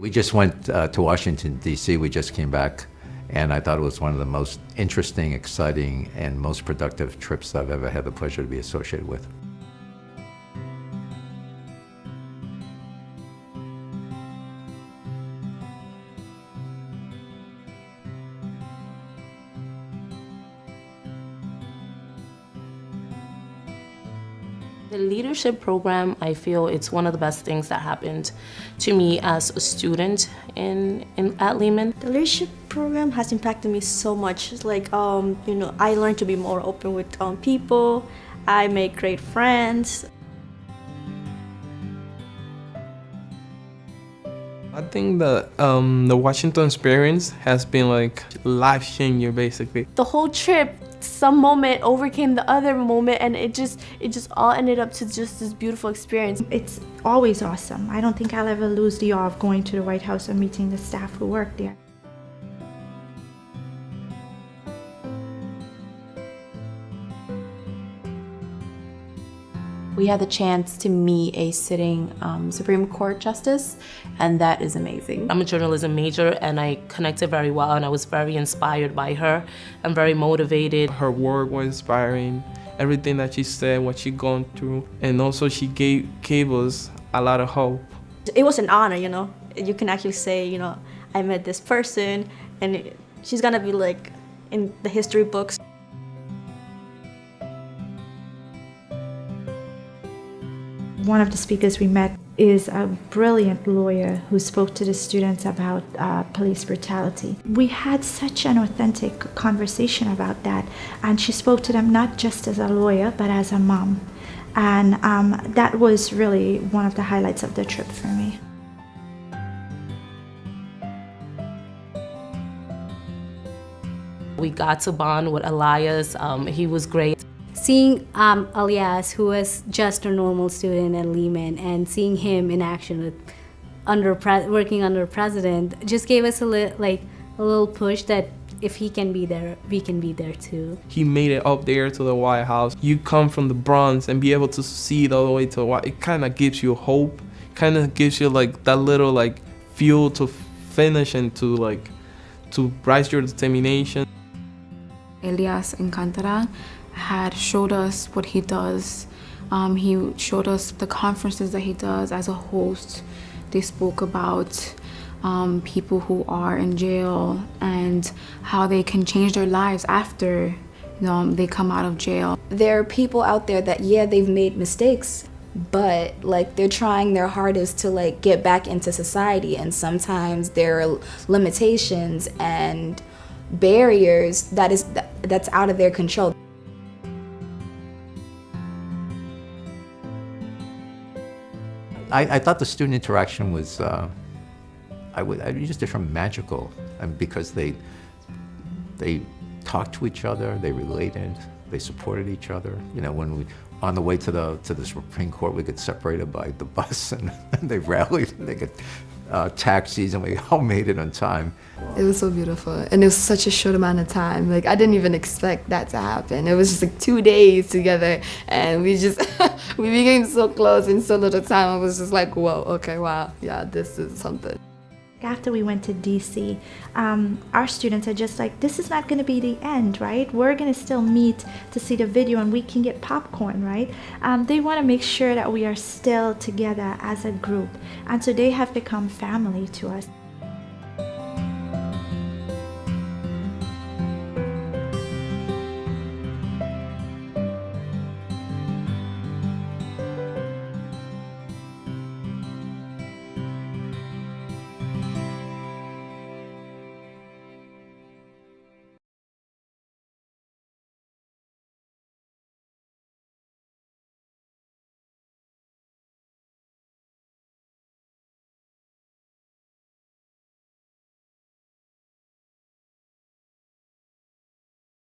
We just went to Washington, D.C. We just came back, and I thought it was one of the most interesting, exciting, and most productive trips I've ever had the pleasure to be associated with. The leadership program, I feel it's one of the best things that happened to me as a student at Lehman. The leadership program has impacted me so much. It's like, I learned to be more open with people. I make great friends. I think that the Washington experience has been like life-changing, basically. The whole trip, some moment overcame the other moment, and it just all ended up to just this beautiful experience. It's always awesome. I don't think I'll ever lose the awe of going to the White House and meeting the staff who work there. We had the chance to meet a sitting Supreme Court justice, and that is amazing. I'm a journalism major, and I connected very well, and I was very inspired by her and very motivated. Her work was inspiring, everything that she said, what she gone through, and also she gave us a lot of hope. It was an honor, You can actually say, I met this person, and she's gonna be like in the history books. One of the speakers we met is a brilliant lawyer who spoke to the students about police brutality. We had such an authentic conversation about that, and she spoke to them not just as a lawyer, but as a mom. And that was really one of the highlights of the trip for me. We got to bond with Elias. He was great. Seeing Elias, who was just a normal student at Lehman, and seeing him in action with working under president, just gave us a little push that if he can be there, we can be there too. He made it up there to the White House. You come from the Bronx and be able to see it all the way to the White. It kind of gives you hope. Kind of gives you that little fuel to finish and to rise your determination. Elias Encantara had showed us what he does. He showed us the conferences that he does as a host. They spoke about people who are in jail and how they can change their lives after they come out of jail. There are people out there that, they've made mistakes, but they're trying their hardest to get back into society, and sometimes there are limitations and barriers that's out of their control. I thought the student interaction was, I would use the term magical, because they talked to each other, they related, they supported each other. When we on the way to the Supreme Court, we get separated by the bus, and they rallied, and they get taxis, and we all made it on time. It was so beautiful, and it was such a short amount of time. I didn't even expect that to happen. It was just 2 days together, and we became so close in so little time. I was just like, whoa, okay, wow, yeah, this is something. After we went to DC, our students are just like, this is not going to be the end, right? We're going to still meet to see the video, and we can get popcorn, right? They want to make sure that we are still together as a group, and so they have become family to us.